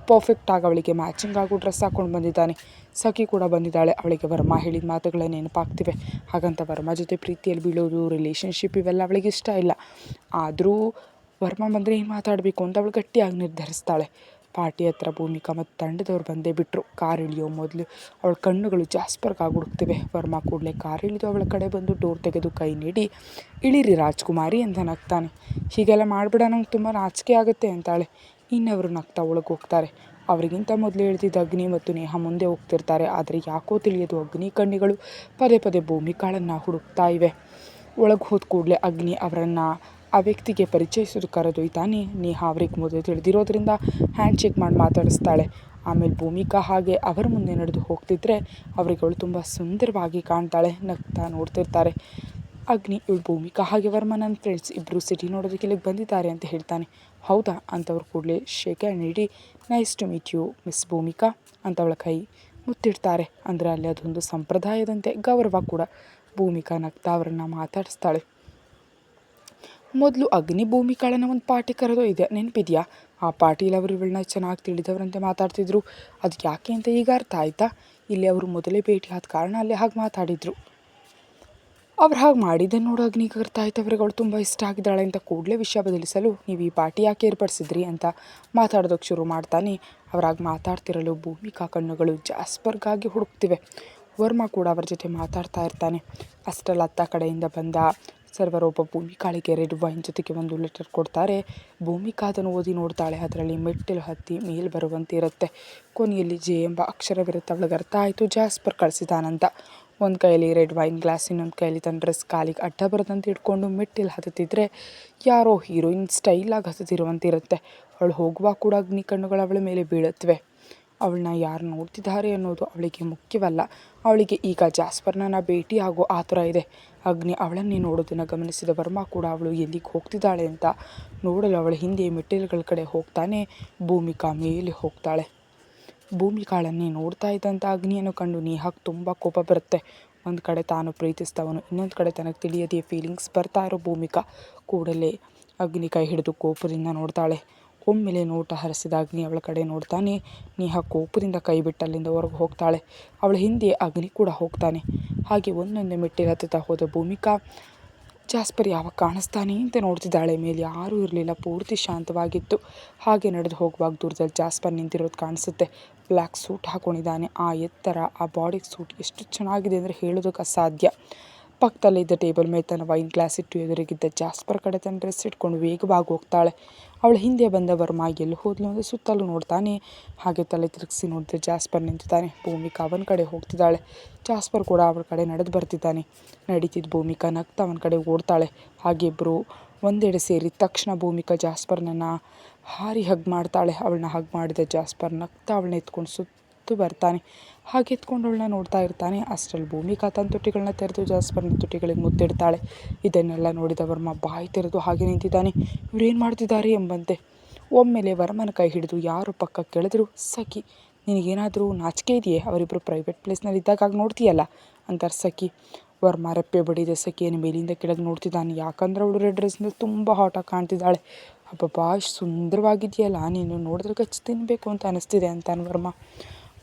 ಪರ್ಫೆಕ್ಟಾಗಿ ಅವಳಿಗೆ ಮ್ಯಾಚಿಂಗ್ ಆಗೋ ಡ್ರೆಸ್ ಹಾಕ್ಕೊಂಡು ಬಂದಿದ್ದಾನೆ. ಸಖಿ ಕೂಡ ಬಂದಿದ್ದಾಳೆ. ಅವಳಿಗೆ ವರ್ಮಾ ಹೇಳಿದ ಮಾತುಗಳೇ ನೆನಪಾಗ್ತಿವೆ. ಹಾಗಂತ ವರ್ಮಾ ಜೊತೆ ಪ್ರೀತಿಯಲ್ಲಿ ಬೀಳೋದು, ರಿಲೇಷನ್ಶಿಪ್ ಇವೆಲ್ಲ ಅವಳಿಗೆ ಇಷ್ಟ ಇಲ್ಲ. ಆದರೂ ವರ್ಮಾ ಬಂದರೆ ಏನು ಮಾತಾಡಬೇಕು ಅಂತ ಅವಳು ಗಟ್ಟಿಯಾಗಿ ನಿರ್ಧರಿಸ್ತಾಳೆ. ಪಾರ್ಟಿ ಹತ್ರ ಭೂಮಿಕಾ ಮತ್ತು ತಂಡದವ್ರು ಬಂದೇ ಬಿಟ್ಟರು. ಕಾರ್ ಇಳಿಯೋ ಮೊದಲು ಅವಳ ಕಣ್ಣುಗಳು ಜಾಸ್ಪರ್ಗಾಗಿ ಹುಡುಕ್ತಿವೆ. ವರ್ಮಾ ಕೂಡಲೇ ಕಾರ್ ಇಳಿದು ಅವಳ ಕಡೆ ಬಂದು ಡೋರ್ ತೆಗೆದು ಕೈ ನೀಡಿ, ಇಳಿರಿ ರಾಜ್ಕುಮಾರಿ ಅಂತ ನಗ್ತಾನೆ. ಹೀಗೆಲ್ಲ ಮಾಡಿಬಿಡ, ನಂಗೆ ತುಂಬ ನಾಚಿಕೆ ಆಗುತ್ತೆ ಅಂತಾಳೆ. ಇನ್ನವರು ನಗ್ತಾ ಒಳಗೆ ಹೋಗ್ತಾರೆ. ಅವರಿಗಿಂತ ಮೊದಲು ಇಳಿದಿದ್ದ ಅಗ್ನಿ ಮತ್ತು ನೇಹಾ ಮುಂದೆ ಹೋಗ್ತಿರ್ತಾರೆ. ಆದರೆ ಯಾಕೋ ತಿಳಿಯೋದು ಅಗ್ನಿ ಕಣ್ಣಿಗಳು ಪದೇ ಪದೇ ಭೂಮಿಕಾಳನ್ನು ಹುಡುಕ್ತಾ ಇವೆ. ಒಳಗೆ ಹೋದ ಕೂಡಲೇ ಅಗ್ನಿ ಅವರನ್ನು ಆ ವ್ಯಕ್ತಿಗೆ ಪರಿಚಯಿಸೋದು ಕರೆದೊಯ್ತಾನೆ. ನೇಹಾ ಅವ್ರಿಗೆ ಮೊದಲು ತಿಳಿದಿರೋದ್ರಿಂದ ಹ್ಯಾಂಡ್ ಶೇಕ್ ಮಾಡಿ ಮಾತಾಡಿಸ್ತಾಳೆ. ಆಮೇಲೆ ಭೂಮಿಕಾ ಹಾಗೆ ಅವರ ಮುಂದೆ ನಡೆದು ಹೋಗ್ತಿದ್ರೆ ಅವರಿಗೆ ಅವಳು ತುಂಬ ಸುಂದರವಾಗಿ ಕಾಣ್ತಾಳೆ. ನಗ್ತಾ ನೋಡ್ತಿರ್ತಾರೆ. ಅಗ್ನಿ, ಇವಳು ಭೂಮಿಕಾ ಹಾಗೆ ವರ್ಮಾ ನನ್ನ ಫ್ರೆಂಡ್ಸ್, ಇಬ್ಬರು ಸಿಟಿ ನೋಡೋದಕ್ಕೆ ಇಲ್ಲಿಗೆ ಬಂದಿದ್ದಾರೆ ಅಂತ ಹೇಳ್ತಾನೆ. ಹೌದಾ ಅಂತವ್ರು ಕೂಡಲೇ ಶೇಕ್ ಹ್ಯಾಂಡ್ ನೀಡಿ, nice to meet you miss Bhumika ಅಂತ ಅವಳ ಕೈ ಮುತ್ತಿಡ್ತಾರೆ. ಅಂದರೆ ಅಲ್ಲಿ ಅದೊಂದು ಸಂಪ್ರದಾಯದಂತೆ ಗೌರವ ಕೂಡ. ಭೂಮಿಕಾ ನಗ್ತಾ ಅವರನ್ನು ಮಾತಾಡಿಸ್ತಾಳೆ. ಮೊದಲು ಅಗ್ನಿ ಭೂಮಿಕಾಳನ್ನು ಒಂದು ಪಾರ್ಟಿ ಕರೆದೋ ಇದೆ, ನೆನಪಿದೆಯಾ? ಆ ಪಾರ್ಟಿಲಿ ಅವರು ಇವಳನ್ನ ಚೆನ್ನಾಗಿ ತಿಳಿದವರಂತೆ ಮಾತಾಡ್ತಿದ್ರು. ಅದು ಯಾಕೆ ಅಂತ ಈಗ ಅರ್ಥ ಆಯಿತಾ? ಇಲ್ಲಿ ಅವರು ಮೊದಲೇ ಭೇಟಿ ಆದ ಕಾರಣ ಅಲ್ಲಿ ಹಾಗೆ ಮಾತಾಡಿದರು. ಅವ್ರು ಹಾಗೆ ಮಾಡಿದ್ದನ್ನು ನೋಡೋ ಅಗ್ನಿಗೆ ಅರ್ಥ ಆಯ್ತು ಅವ್ರಿಗೆ ಅವಳು ತುಂಬ ಇಷ್ಟ ಆಗಿದ್ದಾಳೆ ಅಂತ. ಕೂಡಲೇ ವಿಷಯ ಬದಲಿಸಲು, ನೀವು ಈ ಪಾರ್ಟಿ ಯಾಕೆ ಏರ್ಪಡಿಸಿದ್ರಿ ಅಂತ ಮಾತಾಡೋದಕ್ಕೆ ಶುರು ಮಾಡ್ತಾನೆ. ಅವರಾಗಿ ಮಾತಾಡ್ತಿರಲು ಭೂಮಿಕಾ ಕಣ್ಣುಗಳು ಜಾಸ್ಪರ್ಗಾಗಿ ಹುಡುಕ್ತಿವೆ. ವರ್ಮಾ ಕೂಡ ಅವರ ಜೊತೆ ಮಾತಾಡ್ತಾ ಇರ್ತಾನೆ. ಅಷ್ಟರಲ್ಲಿ ಅತ್ತ ಕಡೆಯಿಂದ ಬಂದ ಸರ್ವರೊಬ್ಬ ಭೂಮಿಕಾಳಿಗೆ ರೆಡ್ ವೈನ್ ಜೊತೆಗೆ ಒಂದು ಲೆಟರ್ ಕೊಡ್ತಾರೆ. ಭೂಮಿಕಾ ಅದನ್ನು ಓದಿ ನೋಡ್ತಾಳೆ. ಅದರಲ್ಲಿ ಮೆಟ್ಟಿಲು ಹತ್ತಿ ಮೇಲ್ ಬರುವಂತೆ ಇರುತ್ತೆ. ಕೊನೆಯಲ್ಲಿ ಜೆ ಎಂಬ ಅಕ್ಷರವಿರುತ್ತೆ. ಅವಳಿಗೆ ಅರ್ಥ ಆಯಿತು ಜಾಸ್ಪರ್ ಕಳಿಸಿದಾನಂತ. ಒಂದು ಕೈಯಲ್ಲಿ ರೆಡ್ ವೈನ್ ಗ್ಲಾಸ್, ಇನ್ನೊಂದು ಕೈಯಲ್ಲಿ ತನ್ನ ಡ್ರೆಸ್ ಕಾಲಿಗೆ ಅಡ್ಡ ಬರದಂತೆ ಇಟ್ಕೊಂಡು ಮೆಟ್ಟಿಲು ಹತ್ತುತ್ತಿದ್ರೆ ಯಾರೋ ಹೀರೋಯಿನ್ ಸ್ಟೈಲಾಗಿ ಹತ್ತುತ್ತಿರುವಂತೆ ಇರುತ್ತೆ. ಅವಳು ಹೋಗುವಾಗ ಕೂಡ ಅಗ್ನಿ ಕಣ್ಣುಗಳು ಅವಳ ಮೇಲೆ ಬೀಳುತ್ತವೆ. ಅವಳನ್ನ ಯಾರು ನೋಡ್ತಿದ್ದಾರೆ ಅನ್ನೋದು ಅವಳಿಗೆ ಮುಖ್ಯವಲ್ಲ. ಅವಳಿಗೆ ಈಗ ಜಾಸ್ಪರ್ನ ಭೇಟಿ ಆಗೋ ಆತುರ ಇದೆ. ಅಗ್ನಿ ಅವಳನ್ನೇ ನೋಡೋದನ್ನು ಗಮನಿಸಿದ ವರ್ಮಾ ಕೂಡ ಅವಳು ಎಲ್ಲಿಗೆ ಹೋಗ್ತಿದ್ದಾಳೆ ಅಂತ ನೋಡಲು ಅವಳ ಹಿಂದೆ ಮೆಟ್ಟಿಲುಗಳ ಕಡೆ ಹೋಗ್ತಾನೆ. ಭೂಮಿಕಾ ಮೇಲೆ ಹೋಗ್ತಾಳೆ. ಭೂಮಿಕಾಳನ್ನೇ ನೋಡ್ತಾ ಇದ್ದಂಥ ಅಗ್ನಿಯನ್ನು ಕಂಡು ನೇಹಾಗೆ ತುಂಬ ಕೋಪ ಬರುತ್ತೆ. ಒಂದು ಕಡೆ ತಾನು ಪ್ರೀತಿಸಿದವನು, ಇನ್ನೊಂದು ಕಡೆ ತನಗೆ ತಿಳಿಯದೇ ಫೀಲಿಂಗ್ಸ್ ಬರ್ತಾ ಇರೋ ಭೂಮಿಕಾ. ಕೂಡಲೇ ಅಗ್ನಿ ಕೈ ಹಿಡಿದು ಕೋಪದಿಂದ ನೋಡ್ತಾಳೆ. ಒಮ್ಮೆಲೆ ನೋಟ ಹರಿಸಿದ ಅಗ್ನಿ ಅವಳ ಕಡೆ ನೋಡ್ತಾನೆ. ನೇಹಾ ಕೋಪದಿಂದ ಕೈ ಬಿಟ್ಟು ಅಲ್ಲಿಂದ ಹೊರಗೆ ಹೋಗ್ತಾಳೆ. ಅವಳ ಹಿಂದೆ ಅಗ್ನಿ ಕೂಡ ಹೋಗ್ತಾನೆ. ಹಾಗೆ ಒಂದೊಂದೇ ಮೆಟ್ಟಿಲು ಹತ್ತುತ್ತಾ ಹೋದ ಭೂಮಿಕಾ ಜಾಸ್ಪರ್ ಯಾವಾಗ ಕಾಣಿಸ್ತಾನೆ ಅಂತ ನೋಡ್ತಿದ್ದಾಳೆ. ಮೇಲೆ ಯಾರೂ ಇರಲಿಲ್ಲ, ಪೂರ್ತಿ ಶಾಂತವಾಗಿತ್ತು. ಹಾಗೆ ನಡೆದು ಹೋಗುವಾಗ ದೂರದಲ್ಲಿ ಜಾಸ್ಪರ್ ನಿಂತಿರೋದು ಕಾಣಿಸುತ್ತೆ. ಬ್ಲ್ಯಾಕ್ ಸೂಟ್ ಹಾಕೊಂಡಿದ್ದಾನೆ. ಆ ಎತ್ತರ, ಆ ಬಾಡಿ ಸೂಟ್ ಎಷ್ಟು ಚೆನ್ನಾಗಿದೆ ಅಂದರೆ ಹೇಳೋದಕ್ಕೆ ಅಸಾಧ್ಯ. ಪಕ್ಕದಲ್ಲಿದ್ದ ಟೇಬಲ್ ಮೇಲೆ ತನ್ನ ವೈನ್ ಗ್ಲಾಸ್ ಇಟ್ಟು ಎದುರಿಗಿದ್ದ ಜಾಸ್ಪರ್ ಕಡೆ ತನ್ನ ಡ್ರೆಸ್ ಇಟ್ಕೊಂಡು ವೇಗವಾಗಿ ಹೋಗ್ತಾಳೆ. ಅವಳ ಹಿಂದೆ ಬಂದ ವರ್ಮ ಎಲ್ಲಿ ಹೋದ್ಲು ಅಂದರೆ ಸುತ್ತಲೂ ನೋಡ್ತಾನೆ. ಹಾಗೆ ತಲೆ ತಿರುಗಿಸಿ ನೋಡಿದ್ರೆ ಜಾಸ್ಪರ್ ನಿಂತಿದ್ದಾನೆ. ಭೂಮಿಕಾ ಅವನ ಕಡೆ ಹೋಗ್ತಿದ್ದಾಳೆ. ಜಾಸ್ಪರ್ ಕೂಡ ಅವಳ ಕಡೆ ನಡೆದು ಬರ್ತಿದ್ದಾನೆ. ನಡೀತಿದ್ದ ಭೂಮಿಕಾ ನಗ್ತಾ ಅವನ ಕಡೆ ಓಡ್ತಾಳೆ. ಹಾಗೆ ಇಬ್ಬರು ಒಂದೆಡೆ ಸೇರಿದ ತಕ್ಷಣ ಭೂಮಿಕಾ ಜಾಸ್ಪರ್ನನ್ನು ಹಾರಿ ಹಗ್ ಮಾಡ್ತಾಳೆ. ಅವಳನ್ನ ಹಗ್ ಮಾಡಿದ ಜಾಸ್ಪರ್ ನಗ್ತಾ ಅವಳನ್ನ ಎತ್ಕೊಂಡು ಸುತ್ತು ಬರ್ತಾನೆ. ಹಾಗೆ ಎತ್ಕೊಂಡು ಅವಳನ್ನ ನೋಡ್ತಾ ಇರ್ತಾನೆ. ಅಷ್ಟರಲ್ಲಿ ಭೂಮಿಕಾ ತನ್ನ ತುಟಿಗಳನ್ನ ತೆರೆದು ಜಾಸ್ಪರ್ನ ತುಟಿಗಳಿಗೆ ಮುತ್ತಿಡ್ತಾಳೆ. ಇದನ್ನೆಲ್ಲ ನೋಡಿದ ವರ್ಮ ಬಾಯಿ ತೆರೆದು ಹಾಗೆ ನಿಂತಿದ್ದಾನೆ. ಇವರೇನು ಮಾಡ್ತಿದ್ದಾರೆ ಎಂಬಂತೆ. ಒಮ್ಮೆಲೆ ವರ್ಮನ ಕೈ ಹಿಡಿದು ಯಾರು ಪಕ್ಕಕ್ಕೆ ಕೆಳೆದ್ರು, ಸಖಿ ನಿನಗೇನಾದರೂ ನಾಚಿಕೆ ಇದೆಯೇ? ಅವರಿಬ್ಬರು ಪ್ರೈವೇಟ್ ಪ್ಲೇಸ್ನಲ್ಲಿ ಇದ್ದಾಗ ನೋಡ್ತೀಯಲ್ಲ ಅಂತಾರೆ ಸಖಿ. ವರ್ಮ ರೆಪ್ಪೆ ಬಡಿದ ಸಖಿಯನ್ನು ಮೇಲಿಂದ ಕೆಳಗೆ ನೋಡ್ತಿದ್ದಾನೆ. ಯಾಕಂದ್ರೆ ಅವಳು ರೆಡ್ ಡ್ರೆಸ್ನಲ್ಲಿ ತುಂಬ ಹಾಟಾಗಿ ಕಾಣ್ತಿದ್ದಾಳೆ. ಅಬ್ಬಬ್ಬಾ ಸುಂದರವಾಗಿದೆಯಲ್ಲ, ನೀನು ನೋಡಿದ್ರೆ ಕಚ್ಚಿ ತಿನ್ನಬೇಕು ಅಂತ ಅನಿಸ್ತಿದೆ ಅಂತಾನೆ ವರ್ಮ.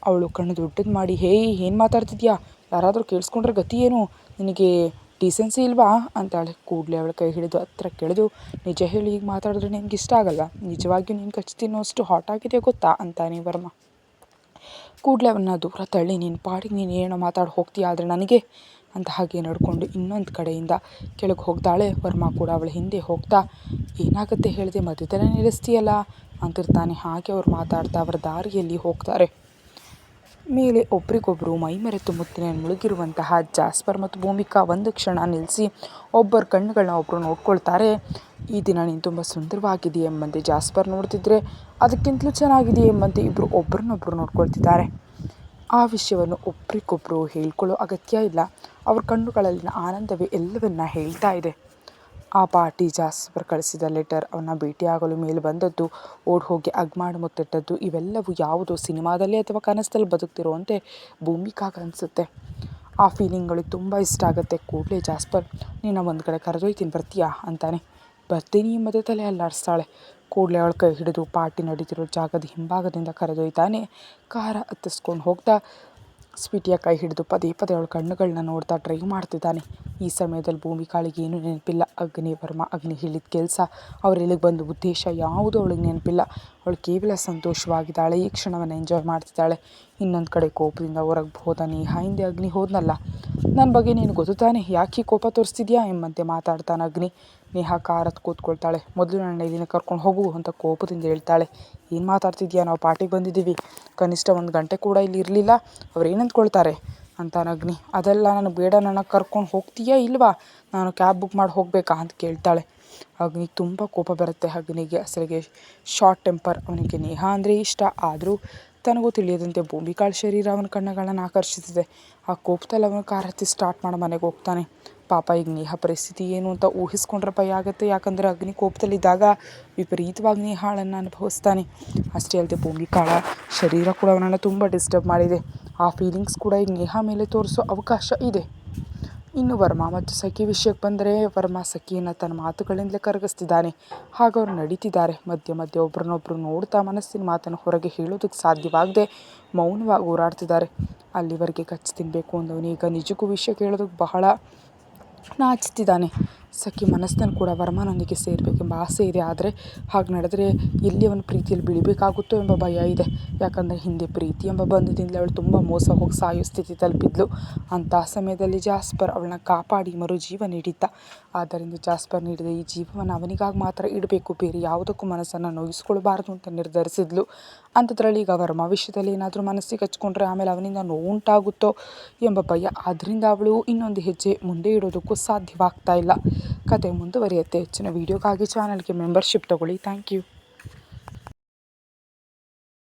ಅವಳು ಕಣ್ಣು ದೊಡ್ಡದು ಮಾಡಿ, ಹೇಯ್ ಏನು ಮಾತಾಡ್ತಿದ್ಯಾ? ಯಾರಾದರೂ ಕೇಳಿಸ್ಕೊಂಡ್ರೆ ಗತಿ ಏನು? ನಿನಗೆ ಡೀಸೆನ್ಸಿ ಇಲ್ವಾ ಅಂತಾಳೆ. ಕೂಡಲೇ ಅವಳ ಕೈ ಹಿಡಿದು ಹತ್ರ ಕೆಳೆದು, ನಿಜ ಹೇಳಿ ಈಗ ಮಾತಾಡಿದ್ರೆ ನಿನಗೆ ಇಷ್ಟ ಆಗಲ್ಲ. ನಿಜವಾಗಿಯೂ ನೀನು ಕಚ್ಚಿ ತಿನ್ನೋಷ್ಟು ಹಾಟಾಗಿದೆ ಗೊತ್ತಾ ಅಂತಾನೆ ವರ್ಮ. ಕೂಡಲೇ ಅವನ್ನ ದೂರ ತಳ್ಳಿ, ನಿನ್ನ ಪಾಡಿಗೆ ನೀನು ಏನೋ ಮಾತಾಡಿ ಹೋಗ್ತೀಯ, ಆದರೆ ನನಗೆ ಅಂತ ಹಾಗೆ ನಡ್ಕೊಂಡು ಇನ್ನೊಂದು ಕಡೆಯಿಂದ ಕೆಳಗೆ ಹೋಗ್ತಾಳೆ. ವರ್ಮ ಕೂಡ ಅವಳ ಹಿಂದೆ ಹೋಗ್ತಾ, ಏನಾಗುತ್ತೆ ಹೇಳಿದೆ ಮಧ್ಯದಲ್ಲೇ ನಿಲ್ಲಿಸ್ತೀಯಲ್ಲ ಅಂತಿರ್ತಾನೆ. ಹಾಗೆ ಅವ್ರು ಮಾತಾಡ್ತಾ ಅವರ ದಾರಿಯಲ್ಲಿ ಹೋಗ್ತಾರೆ. ಮೇಲೆ ಒಬ್ರಿಗೊಬ್ಬರು ಮೈಮರೆತು ಮುತ್ತಿನಲ್ಲಿ ಮುಳುಗಿರುವಂತಹ ಜಾಸ್ಪರ್ ಮತ್ತು ಭೂಮಿಕಾ ಒಂದು ಕ್ಷಣ ನಿಲ್ಲಿಸಿ ಒಬ್ಬರ ಕಣ್ಣುಗಳನ್ನ ಒಬ್ಬರು ನೋಡ್ಕೊಳ್ತಾರೆ. ಈ ದಿನ ನೀನು ತುಂಬ ಸುಂದರವಾಗಿದೆ ಎಂಬಂತೆ ಜಾಸ್ಪರ್ ನೋಡ್ತಿದ್ರೆ, ಅದಕ್ಕಿಂತಲೂ ಚೆನ್ನಾಗಿದೆ ಎಂಬಂತೆ ಇಬ್ಬರು ಒಬ್ಬರನ್ನೊಬ್ಬರು ನೋಡ್ಕೊಳ್ತಿದ್ದಾರೆ. ಆ ವಿಷಯವನ್ನು ಒಬ್ರಿಗೊಬ್ಬರು ಹೇಳ್ಕೊಳ್ಳೋ ಅಗತ್ಯ ಇಲ್ಲ. ಅವ್ರ ಕಣ್ಣುಗಳಲ್ಲಿನ ಆನಂದವೇ ಎಲ್ಲವನ್ನ ಹೇಳ್ತಾ ಇದೆ. ಆ ಪಾರ್ಟಿ, ಜಾಸ್ಪರ್ ಕಳಿಸಿದ ಲೆಟರ್, ಅವನ್ನ ಭೇಟಿಯಾಗಲು ಮೇಲೆ ಬಂದದ್ದು, ಓಡ್ ಹೋಗಿ ಮಾಡಿ ಮುತ್ತಿಟ್ಟದ್ದು, ಇವೆಲ್ಲವೂ ಯಾವುದೋ ಸಿನಿಮಾದಲ್ಲಿ ಅಥವಾ ಕನಸಲ್ಲಿ ಬದುಕ್ತಿರುವಂತೆ ಭೂಮಿಕಾಗ ಅನಿಸುತ್ತೆ. ಆ ಫೀಲಿಂಗ್ಗಳಿಗೆ ತುಂಬ ಇಷ್ಟ ಆಗುತ್ತೆ. ಕೂಡಲೇ ಜಾಸ್ಪರ್, ನೀನು ಒಂದು ಕಡೆ ಕರೆದೊಯ್ತೀನಿ ಬರ್ತೀಯಾ ಅಂತಾನೆ. ಬರ್ತೀನಿ ಎಂಬುದೇ ತಲೆ ಅಲ್ಲಾಡಿಸ್ತಾಳೆ. ಕೂಡಲೇ ಅವಳ ಕೈ ಹಿಡಿದು ಪಾರ್ಟಿ ನಡೀತಿರೋ ಜಾಗದ ಹಿಂಭಾಗದಿಂದ ಕರೆದೊಯ್ತಾನೆ. ಕಾರ ಹತ್ತಿಸ್ಕೊಂಡು ಹೋಗ್ತಾ ಸ್ವೀಟಿಯ ಕೈ ಹಿಡಿದು ಪದೇ ಪದೇ ಅವಳ ಕಣ್ಣುಗಳನ್ನ ನೋಡ್ತಾ ಡ್ರೈವ್ ಮಾಡ್ತಿದ್ದಾನೆ. ಈ ಸಮಯದಲ್ಲಿ ಭೂಮಿಕಾಳಿಗೆ ಏನೂ ನೆನಪಿಲ್ಲ. ಅಗ್ನಿ ಹೇಳಿದ ಕೆಲಸ, ಅವರೆಲ್ಲಿಗೆ ಬಂದ ಉದ್ದೇಶ ಯಾವುದೂ ಅವಳಿಗೆ ನೆನಪಿಲ್ಲ. ಅವಳು ಕೇವಲ ಸಂತೋಷವಾಗಿದ್ದಾಳೆ. ಈ ಕ್ಷಣವನ್ನು ಎಂಜಾಯ್ ಮಾಡ್ತಿದ್ದಾಳೆ. ಇನ್ನೊಂದು ಕಡೆ ಕೋಪದಿಂದ ಹೊರಗೆ ಹೋದ ನೇಹಾ ಹಿಂದೆ ಅಗ್ನಿ ಹೋದ್ನಲ್ಲ, ನನ್ನ ಬಗ್ಗೆ ನೀನು ಗೊತ್ತು ತಾನೆ, ಯಾಕೆ ಕೋಪ ತೋರಿಸ್ತಿದ್ಯಾ ಎಂಬಂತೆ ಮಾತಾಡ್ತಾನೆ ಅಗ್ನಿ. ನೇಹಾ ಕಾರ್ ಹತ್ತು ಕೂತ್ಕೊಳ್ತಾಳೆ. ಮೊದಲು ನನ್ನ ಇದನ್ನು ಕರ್ಕೊಂಡು ಹೋಗು ಅಂತ ಕೋಪದಿಂದ ಹೇಳ್ತಾಳೆ. ಏನು ಮಾತಾಡ್ತಿದ್ಯಾ? ನಾವು ಪಾರ್ಟಿಗೆ ಬಂದಿದ್ದೀವಿ, ಕನಿಷ್ಠ 1 ಗಂಟೆ ಕೂಡ ಇಲ್ಲಿ ಇರಲಿಲ್ಲ, ಅವ್ರು ಏನು ಅಂದ್ಕೊಳ್ತಾರೆ ಅಂತಾನೆ ಅಗ್ನಿ. ಅದೆಲ್ಲ ನನಗೆ ಬೇಡ, ನನ್ನ ಕರ್ಕೊಂಡು ಹೋಗ್ತೀಯಾ ಇಲ್ವಾ? ನಾನು ಕ್ಯಾಬ್ ಬುಕ್ ಮಾಡಿ ಹೋಗಬೇಕಾ ಅಂತ ಕೇಳ್ತಾಳೆ. ಅಗ್ನಿಗೆ ತುಂಬ ಕೋಪ ಬರುತ್ತೆ. ಅಗ್ನಿಗೆ ಅಸಲಿಗೆ ಶಾರ್ಟ್ ಟೆಂಪರ್. ಅವನಿಗೆ ನೇಹಾ ಅಂದರೆ ಇಷ್ಟ. ಆದರೂ ತನಗೂ ತಿಳಿಯದಂತೆ ಭೂಮಿಕಾಳ ಶರೀರ ಅವನ ಕಣ್ಣುಗಳನ್ನು ಆಕರ್ಷಿಸಿದೆ. ಆ ಕೋಪದಲ್ಲಿ ಅವನು ಕಾರ್ ಹತ್ತಿ ಸ್ಟಾರ್ಟ್ ಮಾಡಿ ಮನೆಗೆ ಹೋಗ್ತಾನೆ. ಪಾಪ ಈಗ ನೇಹಾ ಪರಿಸ್ಥಿತಿ ಏನು ಅಂತ ಊಹಿಸ್ಕೊಂಡ್ರೆ ಭಯ ಆಗುತ್ತೆ. ಯಾಕಂದರೆ ಅಗ್ನಿ ಕೋಪದಲ್ಲಿದ್ದಾಗ ವಿಪರೀತವಾಗಿ ನೇಹಾಳನ್ನು ಅನುಭವಿಸ್ತಾನೆ. ಅಷ್ಟೇ ಅಲ್ಲದೆ ಭೂಮಿಕಾಳ ಶರೀರ ಕೂಡ ಅವನನ್ನು ತುಂಬ ಡಿಸ್ಟರ್ಬ್ ಮಾಡಿದೆ. ಆ ಫೀಲಿಂಗ್ಸ್ ಕೂಡ ಈಗ ನೇಹಾ ಮೇಲೆ ತೋರಿಸೋ ಅವಕಾಶ ಇದೆ. ಇನ್ನು ವರ್ಮ ಮತ್ತು ಸಖಿ ವಿಷಯಕ್ಕೆ ಬಂದರೆ, ವರ್ಮ ಸಖಿಯನ್ನು ತನ್ನ ಮಾತುಗಳಿಂದಲೇ ಕರಗಿಸ್ತಿದ್ದಾನೆ. ಹಾಗೆ ಅವರು ನಡೀತಿದ್ದಾರೆ. ಮಧ್ಯೆ ಮಧ್ಯೆ ಒಬ್ರನ್ನೊಬ್ರು ನೋಡ್ತಾ ಮನಸ್ಸಿನ ಮಾತನ್ನು ಹೊರಗೆ ಹೇಳೋದಕ್ಕೆ ಸಾಧ್ಯವಾಗದೆ ಮೌನವಾಗಿ ಹೋರಾಡ್ತಿದ್ದಾರೆ. ಅಲ್ಲಿವರೆಗೆ ಕಚ್ಚಿ ತಿನ್ನಬೇಕು ಅಂದವನೀಗ ನಿಜಕ್ಕೂ ವಿಷಯ ಕೇಳೋದಕ್ಕೆ ಬಹಳ ನಾಚ್ತಿದ್ದಾನೆ. ಸಖಿ ಮನಸ್ಸಿನಲ್ಲಿ ಕೂಡ ವರ್ಮನೊಂದಿಗೆ ಸೇರಬೇಕೆಂಬ ಆಸೆ ಇದೆ. ಆದರೆ ಹಾಗೆ ನಡೆದರೆ ಎಲ್ಲಿ ಅವನ ಪ್ರೀತಿಯಲ್ಲಿ ಬೀಳಬೇಕಾಗುತ್ತೋ ಎಂಬ ಭಯ ಇದೆ. ಯಾಕಂದರೆ ಹಿಂದೆ ಪ್ರೀತಿ ಎಂಬ ಬಂಧದಿಂದಲೇ ಅವಳು ತುಂಬ ಮೋಸ ಹೋಗಿ ಸಾಯೋ ಸ್ಥಿತಿ ತಲುಪಿದ್ಲು. ಅಂಥ ಸಮಯದಲ್ಲಿ ಜಾಸ್ಪರ್ ಅವಳನ್ನ ಕಾಪಾಡಿ ಮರುಜೀವ ನೀಡಿದ್ದ. ಆದ್ದರಿಂದ ಜಾಸ್ಪರ್ ನೀಡಿದ ಈ ಜೀವವನ್ನು ಅವನಿಗಾಗಿ ಮಾತ್ರ ಇಡಬೇಕು, ಬೇರೆ ಯಾವುದಕ್ಕೂ ಮನಸ್ಸನ್ನು ನೋಯಿಸ್ಕೊಳ್ಬಾರ್ದು ಅಂತ ನಿರ್ಧರಿಸಿದ್ಲು. ಅಂಥದ್ರಲ್ಲಿ ಈಗ ವರ್ಮ ವಿಷಯದಲ್ಲಿ ಏನಾದರೂ ಮನಸ್ಸಿಗೆ ಹಚ್ಕೊಂಡ್ರೆ ಆಮೇಲೆ ಅವನಿಂದ ನೋವುಂಟಾಗುತ್ತೋ ಎಂಬ ಭಯ. ಆದ್ದರಿಂದ ಅವಳು ಇನ್ನೊಂದು ಹೆಜ್ಜೆ ಮುಂದೆ ಇಡೋದಕ್ಕೂ ಸಾಧ್ಯವಾಗ್ತಾ ಇಲ್ಲ. ಕತೆ ಮುಂದುವರಿಯುತ್ತೆ. ಹೆಚ್ಚಿನ ವೀಡಿಯೋಗಾಗಿ ಚಾನಲ್ಗೆ ಮೆಂಬರ್ಶಿಪ್ ತಗೊಳ್ಳಿ. Thank you.